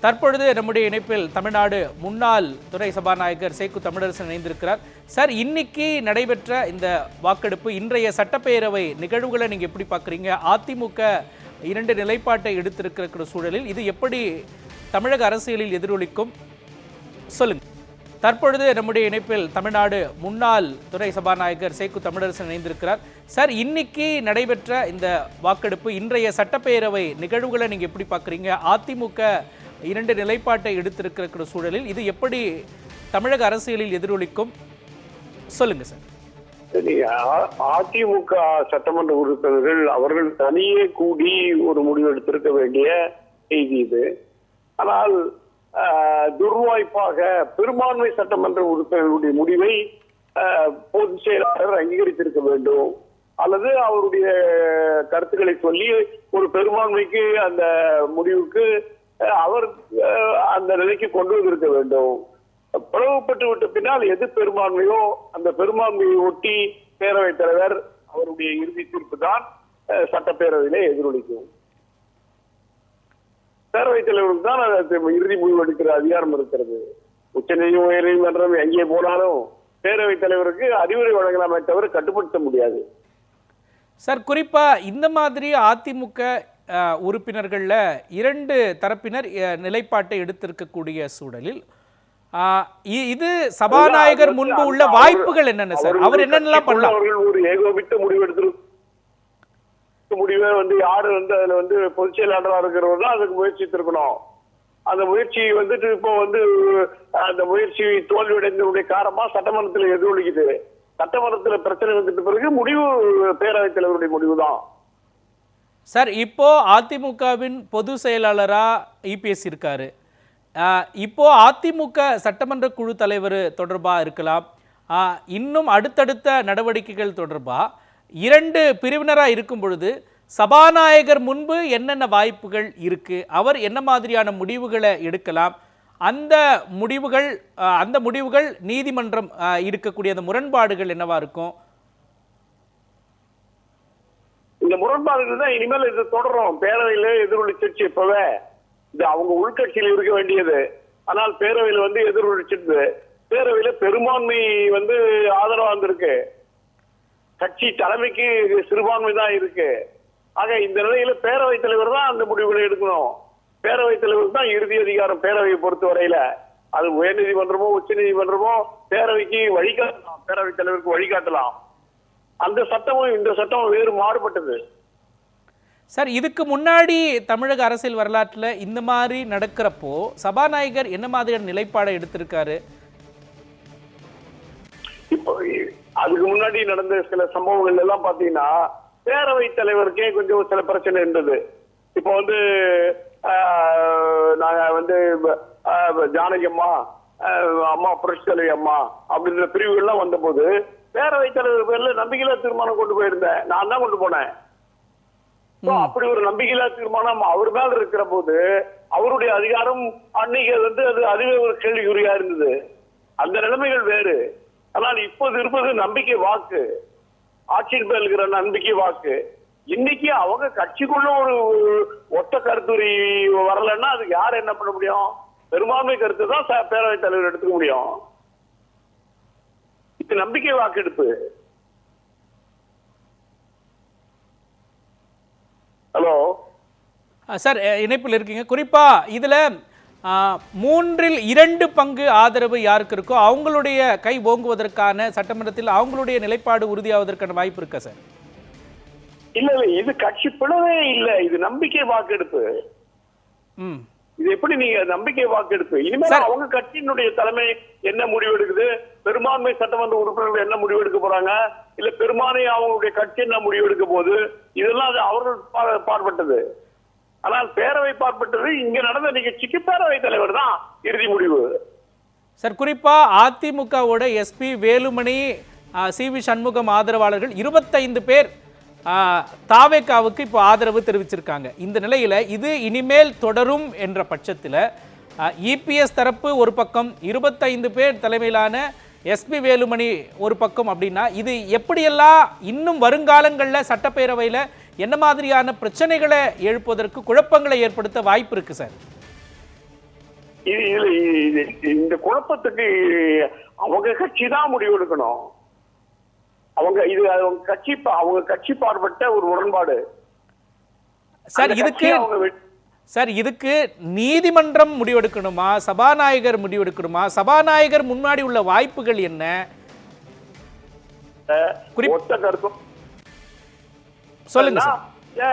தற்பொழுது நம்முடைய இணைப்பில் தமிழ்நாடு முன்னாள் துணை சபாநாயகர் சேக்கு தமிழரசன் இணைந்திருக்கிறார். சார், இன்னைக்கு நடைபெற்ற இந்த வாக்கெடுப்பு, இன்றைய சட்டப்பேரவை நிகழ்வுகளை நீங்க எப்படி பார்க்குறீங்க? அதிமுக 2 நிலைப்பாட்டை எடுத்திருக்கிற சூழலில் இது எப்படி தமிழக அரசியலில் எதிரொலிக்கும் சொல்லுங்க. தற்பொழுது நம்முடைய இணைப்பில் தமிழ்நாடு முன்னாள் துணை சபாநாயகர் சேக்கு தமிழரசன் இணைந்திருக்கிறார். சார், இன்னைக்கு நடைபெற்ற இந்த வாக்கெடுப்பு, இன்றைய சட்டப்பேரவை நிகழ்வுகளை நீங்க எப்படி பார்க்குறீங்க? அதிமுக 2 நிலைப்பாட்டை எடுத்திருக்கிற சூழலில் இது எப்படி தமிழக அரசியலில் எதிரொலிக்கும் சொல்லுங்க சார். அதிமுக சட்டமன்ற உறுப்பினர்கள் அவர்கள் தனியே கூடி ஒரு முடிவு எடுத்திருக்க வேண்டிய செய்தி இது. ஆனால் துர்வாய்ப்பாக பெரும்பான்மை சட்டமன்ற உறுப்பினர்களுடைய முடிவை பொதுச் செயலாளர் அங்கீகரித்திருக்க வேண்டும், அல்லது அவருடைய கருத்துக்களை சொல்லி ஒரு பெரும்பான்மைக்கு அந்த முடிவுக்கு அவர் அந்த நிலைக்கு கொண்டு வந்திருக்க வேண்டும். பிளவுபட்டு விட்ட பின்னால் எது பெரும்பான்மையோ அந்த பெரும்பான்மையை ஒட்டி பேரவைத் தலைவர் அவருடைய இறுதி தீர்ப்பு தான் சட்டப்பேரவையிலே எதிரொலிக்கும். பேரவைத் தலைவருக்கு தான் இறுதி முடிவு எடுக்கிற அதிகாரம் இருக்கிறது. உச்ச நீதிமன்றம் எங்கே போனாலும் பேரவைத் தலைவருக்கு அறிவுரை வழங்கலாமே தவிர கட்டுப்படுத்த முடியாது. சார், குறிப்பா இந்த மாதிரி அதிமுக உறுப்பினர்கள்ல 2 தரப்பினர் நிலைப்பாட்டை எடுத்திருக்கக்கூடிய சூழலில் இது சபாநாயகர் முன்பு உள்ள வாய்ப்புகள் என்னென்ன சார்? அவர் என்னென்னலாம் பண்ணலாம்? அவர்கள் ஒரு ஏகோபித்த முடிவு எடுத்து முடிவை யாரு அதுல பொதுச் செயலாளராக இருக்கிறவர் தான் அதுக்கு முயற்சித்திருக்கணும். அந்த முயற்சி இப்போ அந்த முயற்சி தோல்வியடைந்ததுடைய காரணமா சட்டமன்றத்தில் எதிரொலிக்குது. சட்டமன்றத்தில் பிரச்சனை வந்துட்டு பிறகு முடிவு பேரவைத் தலைவருடைய முடிவு தான். சார், இப்போ அதிமுகவின் பொது செயலாளரா இபிஎஸ் இருக்காரு. இப்போ அதிமுக சட்டமன்ற குழு தலைவர் தொடர்பாக இருக்கலாம், இன்னும் அடுத்தடுத்த நடவடிக்கைகள் தொடர்பாக 2 பிரிவினராக இருக்கும் பொழுது சபாநாயகர் முன்பு என்னென்ன வாய்ப்புகள் இருக்கு, அவர் என்ன மாதிரியான முடிவுகளை எடுக்கலாம், அந்த முடிவுகள் நீதிமன்றம் இருக்கக்கூடிய அந்த முரண்பாடுகள் என்னவா இருக்கும்? இந்த முரண்பாடுகள் தான் இனிமேல் இது தொடரும். பேரவையில எதிரொலிச்சிருச்சு. இப்பவே இது அவங்க உள்கட்சியில் இருக்க வேண்டியது. ஆனால் பேரவையில் எதிரொலிச்சிருது. பேரவையில பெரும்பான்மை ஆதரவா வந்திருக்கு. கட்சி தலைமைக்கு சிறுபான்மை தான் இருக்கு. ஆக இந்த நிலையில பேரவைத் தலைவர் தான் அந்த முடிவுகளை எடுக்கணும். பேரவைத் தலைவர் தான் இறுதி அதிகாரம். பேரவையை பொறுத்த வரையில அது உயர் நீதிமன்றமோ உச்ச நீதிமன்றமோ பேரவைக்கு வழிகாட்டலாம், பேரவைத் தலைவருக்கு வழிகாட்டலாம். அந்த சட்டமும் இந்த சட்டமும் வேறு மாறுபட்டது. சார், இதுக்கு முன்னாடி தமிழக அரசியல் வரலாற்றுல இந்த மாதிரி நடக்கிறப்போ சபாநாயகர் என்ன மாதிரியான நிலைப்பாடை எடுத்திருக்காரு? இப்போ அதுக்கு முன்னாடி நடந்த சில சம்பவங்கள் எல்லாம் பாத்தீங்கன்னா பேரவைத் தலைவருக்கே கொஞ்சம் சில பிரச்சனை இருந்தது. இப்போ நாங்க ஜானகி அம்மா புரட்சி தலைவி அம்மா அப்படின்ற பிரிவுகள்லாம் வந்த போது பேரவைத் தலைவர் பேர்ல நம்பிக்கையில்லா தீர்மானம் கொண்டு போயிருந்தேன். நான் தான் கொண்டு போனேன். அப்படி ஒரு நம்பிக்கையில்லா தீர்மானம் அவர் மேல இருக்கிற போது அவருடைய அதிகாரம் அன்னைக்கு அதுவே ஒரு கேள்விக்குறியா இருந்தது. அந்த நிலைமைகள் வேறு. ஆனால் இப்போது இருப்பது நம்பிக்கை வாக்கு, ஆட்சியின் பேர் இருக்கிற நம்பிக்கை வாக்கு. இன்னைக்கு அவங்க கட்சிக்குள்ள ஒரு ஒத்த கருத்துரை வரலன்னா அதுக்கு யார் என்ன பண்ண முடியும்? பெரும்பான்மை கருத்து தான் பேரவைத் தலைவர் எடுத்துக்க முடியும். இது நம்பிக்கை வாக்கெடுப்பு. ஹலோ சார், இணைப்பில் இருக்கீங்க. குறிப்பா இதுல 3/2 பங்கு ஆதரவு யாருக்கு இருக்கோ அவங்களுடைய கை ஓங்குவதற்கான சட்டமன்றத்தில் அவங்களுடைய நிலைப்பாடு உறுதியாவதற்கான வாய்ப்பு இருக்கா சார்? இல்ல, இது கட்சி பிளவே இல்ல, இது நம்பிக்கை வாக்கெடுப்பு. இது எப்படி நீங்க நம்பிக்கை வாக்கெடுப்பு? இனிமேல் அவங்க கட்சியினுடைய தலைமை என்ன முடிவு எடுக்குது, பெரும்பான்மை சட்டமன்ற உறுப்பினர்கள் என்ன முடிவு எடுக்க போறாங்க, இல்ல பெரும்பான்மை அவங்களுடைய கட்சி என்ன முடிவு எடுக்க போகுது, இதெல்லாம் அது அவர்கள் பாற்பட்டது. ஆனால் பேரவை பாற்பட்டது இங்க நடந்த நிகழ்ச்சிக்கு பேரவைத் தலைவர் தான் இறுதி முடிவு. சார், குறிப்பா அதிமுகவோட எஸ்பி வேலுமணி, சிவி சண்முகம் ஆதரவாளர்கள் 25 பேர் தாவேகாவுக்கு இப்போ ஆதரவு தெரிவிச்சிருக்காங்க. இந்த நிலையில இது இனிமேல் தொடரும் என்ற பட்சத்தில் இபிஎஸ் தரப்பு ஒரு பக்கம், 25 பேர் தலைமையிலான எஸ்பி வேலுமணி ஒரு பக்கம் அப்படின்னா இது எப்படியெல்லாம் இன்னும் வருங்காலங்களில் சட்டப்பேரவையில் என்ன மாதிரியான பிரச்சனைகளை எழுப்புவதற்கு, குழப்பங்களை ஏற்படுத்த வாய்ப்பு இருக்கு சார்? இந்த குழப்பத்துக்கு அவங்க கட்சி தான் முடிவெடுக்கணும். அவங்க கட்சி பார்ப்பட்ட ஒரு முரண்பாடு. சார் இதுக்கு நீதிமன்றம் முடிவெடுக்கணுமா, சபாநாயகர் முடிவெடுக்கணுமா? சபாநாயகர் முன்னாடி உள்ள வாய்ப்புகள் என்ன? ஒத்த கருத்தும் சொல்லுங்க.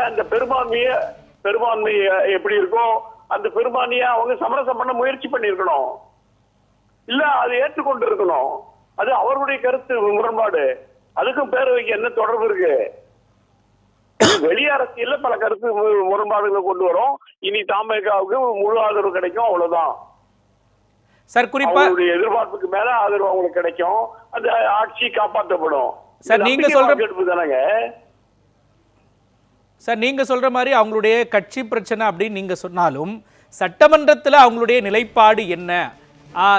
அந்த பெரும்பான்மை எப்படி இருக்கும், அந்த பெரும்பான்மையை அவங்க சமரசம் பண்ண முயற்சி பண்ணிருக்கணும், இல்ல அதை ஏற்றுக்கொண்டு இருக்கணும். அது அவர்களுடைய கருத்து முரண்பாடு. அதுக்கும் பேரவைக்கு என்ன தொடர்பு இருக்கு? வெளி அரசியல்ல பல கருத்து முரண்பாடுகளை கொண்டு வரும். இனி தாமேகாவுக்கு முழு ஆதரவு கிடைக்கும், அவ்வளவுதான். சார் குறிப்பா எதிர்பார்ப்புக்கு மேல ஆதரவு அவங்களுக்கு கிடைக்கும், அந்த ஆட்சி காப்பாற்றப்படும். சார் நீங்க சொல்ற மாதிரி அவங்களுடைய கட்சி பிரச்சனை அப்படின்னு நீங்க சொன்னாலும் சட்டமன்றத்தில் அவங்களுடைய நிலைப்பாடு என்ன?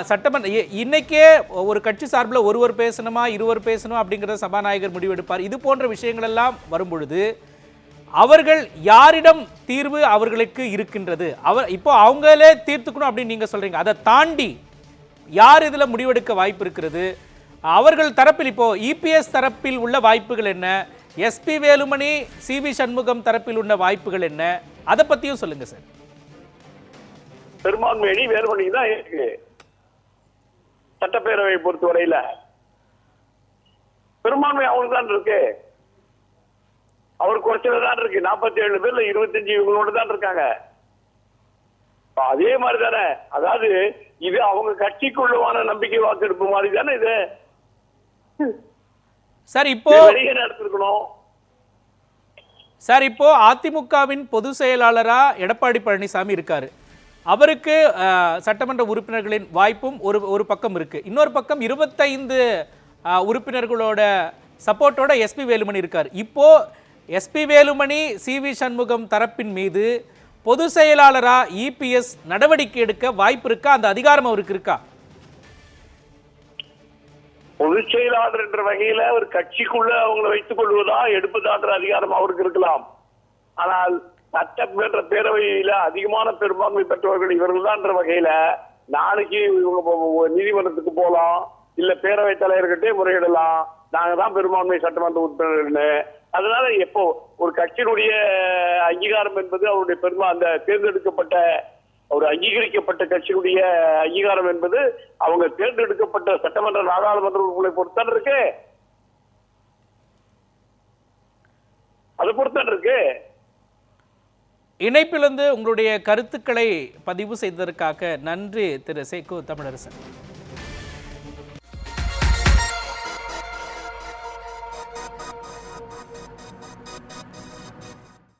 சட்டமன்ற இன்னைக்கே ஒரு கட்சி சார்பில் ஒருவர் பேசணுமா இருவர் பேசணும் அப்படிங்கிறத சபாநாயகர் முடிவெடுப்பார். இது போன்ற விஷயங்கள் எல்லாம் வரும்பொழுது அவர்கள் யாரிடம் தீர்வு அவர்களுக்கு இருக்கின்றது? இப்போ அவங்களே தீர்த்துக்கணும் அப்படின்னு நீங்க சொல்றீங்க. அதை தாண்டி யார் இதுல முடிவெடுக்க வாய்ப்பு இருக்கிறது? அவர்கள் தரப்பில் இப்போ இபிஎஸ் தரப்பில் உள்ள வாய்ப்புகள் என்ன? எஸ்பி வேலுமணி, சிவி சண்முகம் தரப்பில் உள்ள வாய்ப்புகள் என்ன? அதை பத்தியும் சொல்லுங்க சார். பெரும்பான்மை அணி வேலுமணி தான் இருக்கு. சட்டப்பேரவை பொறுத்தவரையில பெரும்பான்மை அவங்களுக்கு தான் இருக்கு. அவர் குறைச்சதான் இருக்கு. 47 பேர்ல 25 இவங்களோட தான் இருக்காங்க. அதே மாதிரி தானே, அதாவது இது அவங்க கட்சிக்குள்ளவான நம்பிக்கை வாக்கெடுப்பு மாதிரி தானே இது. சார் இப்போ எடுத்திருக்கணும். சார் இப்போ அதிமுகவின் பொதுச் செயலாளரா எடப்பாடி பழனிசாமி இருக்காரு. அவருக்கு சட்டமன்ற உறுப்பினர்களின் வாய்ப்பும் ஒரு பக்கம் இருக்கு. இன்னொரு பக்கம் 25 உறுப்பினர்களோட சப்போர்ட்டோட எஸ்பி வேலுமணி இருக்காரு. இப்போ எஸ்பி வேலுமணி, சிவி சண்முகம் தரப்பின் மீது பொதுச் செயலாளரா இபிஎஸ் நடவடிக்கை எடுக்க வாய்ப்பு இருக்கா? அந்த அதிகாரம் அவருக்கு இருக்கா? பொதுச் செயலாளர் என்ற வகையில ஒரு கட்சிக்குள்ள அவங்களை வைத்துக் கொள்வதா எடுப்பதான்ற அதிகாரம் அவருக்கு இருக்கலாம். ஆனால் சட்டமன்ற பேரவையில அதிகமான பெரும்பான்மை பெற்றவர்கள் இவர்கள் தான் என்ற வகையில நாளைக்கு நீதிமன்றத்துக்கு போலாம், இல்ல பேரவை தலைவர்கிட்டே முறையிடலாம், நாங்க தான் பெரும்பான்மை சட்டமன்ற உறுப்பினர்னு. அதனால எப்போ ஒரு கட்சியினுடைய அங்கீகாரம் என்பது அவருடைய அந்த தேர்ந்தெடுக்கப்பட்ட ஒரு அங்கீகரிக்கப்பட்ட கட்சியினுடைய அங்கீகாரம் என்பது அவங்க தேர்ந்தெடுக்கப்பட்ட சட்டமன்ற நாடாளுமன்ற உறுப்பினர்களை பொறுத்தான் இருக்கு. அதை பொறுத்தான் இருக்கு. இணைப்பிலிருந்து உங்களுடைய கருத்துக்களை பதிவு செய்ததற்காக நன்றி திரு சேக்கு தமிழரசன்.